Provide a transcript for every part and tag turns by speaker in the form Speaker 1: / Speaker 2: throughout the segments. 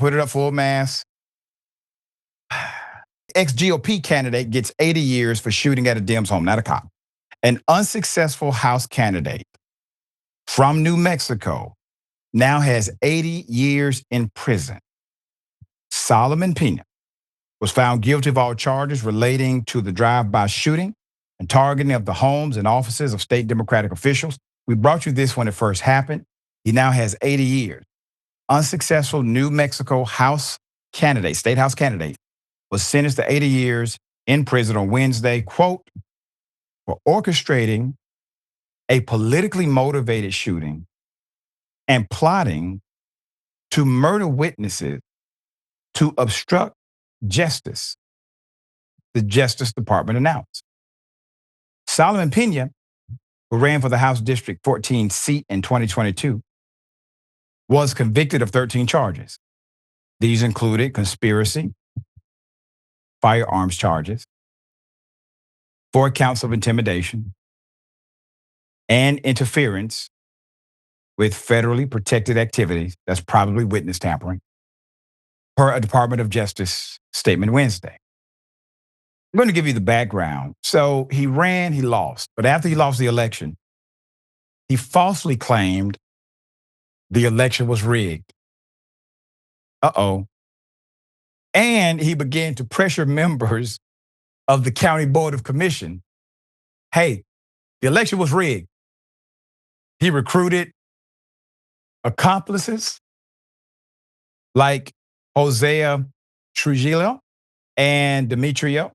Speaker 1: put it up full mass. Ex-GOP candidate gets 80 years for shooting at a Dems home, not a cop. An unsuccessful House candidate from New Mexico now has 80 years in prison. Solomon Peña was found guilty of all charges relating to the drive-by shooting and targeting of the homes and offices of state Democratic officials. We brought you this when it first happened. He now has 80 years. Unsuccessful New Mexico House candidate, state House candidate, was sentenced to 80 years in prison on Wednesday, quote, for orchestrating a politically motivated shooting and plotting to murder witnesses to obstruct justice, the Justice Department announced. Solomon Peña, who ran for the House District 14 seat in 2022, was convicted of 13 charges. These included conspiracy, firearms charges, 4 counts of intimidation, and interference with federally protected activities. That's probably witness tampering, per a Department of Justice statement Wednesday. I'm going to give you the background. So he ran, he lost. But after he lost the election, he falsely claimed the election was rigged. Uh-oh. And he began to pressure members of the County Board of Commission. Hey, the election was rigged. He recruited accomplices like Hosea Trujillo and Demetrio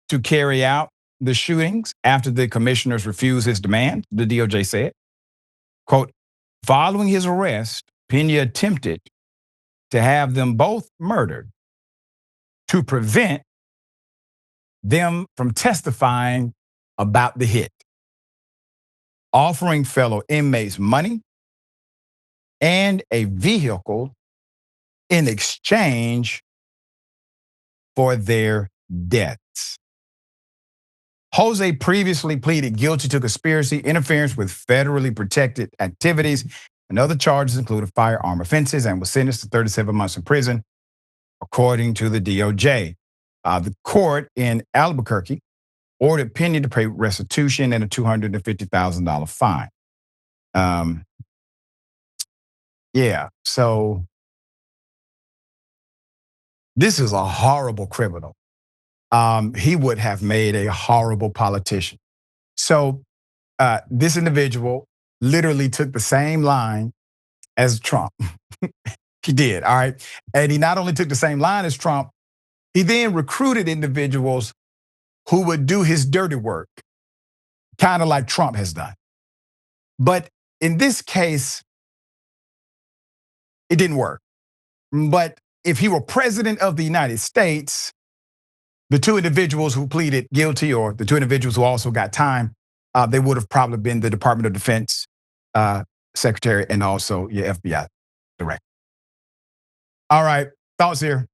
Speaker 1: to carry out the shootings after the commissioners refused his demand, the DOJ said. Quote, following his arrest, Peña attempted to have them both murdered to prevent them from testifying about the hit, offering fellow inmates money and a vehicle in exchange for their deaths. Jose previously pleaded guilty to conspiracy, interference with federally protected activities, and other charges included firearm offenses, and was sentenced to 37 months in prison, according to the DOJ. The court in Albuquerque ordered Peña to pay restitution and a $250,000 fine. So this is a horrible criminal. He would have made a horrible politician. So this individual literally took the same line as Trump. He did, all right? And he not only took the same line as Trump, he then recruited individuals who would do his dirty work, kind of like Trump has done. But in this case, it didn't work. But if he were president of the United States, the 2 individuals who pleaded guilty, or the 2 individuals who also got time, they would have probably been the Department of Defense secretary and also your FBI director. All right, thoughts here?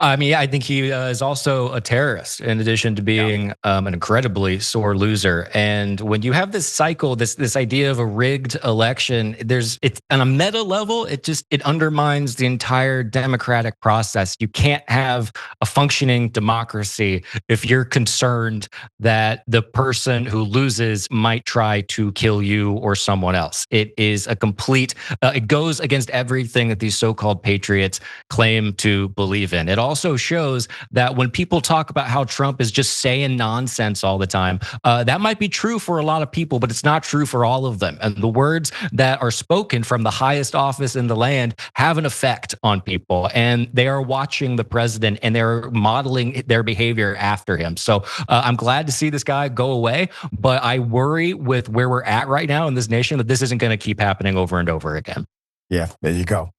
Speaker 2: I mean, I think he is also a terrorist, in addition to being an incredibly sore loser. And when you have this cycle, this idea of a rigged election, it's on a meta level, it undermines the entire democratic process. You can't have a functioning democracy if you're concerned that the person who loses might try to kill you or someone else. It is a complete, it goes against everything that these so-called patriots claim to believe in. It also shows that when people talk about how Trump is just saying nonsense all the time, that might be true for a lot of people, but it's not true for all of them. And the words that are spoken from the highest office in the land have an effect on people, and they are watching the president and they're modeling their behavior after him. So I'm glad to see this guy go away, but I worry with where we're at right now in this nation that this isn't going to keep happening over and over again.
Speaker 1: Yeah, there you go.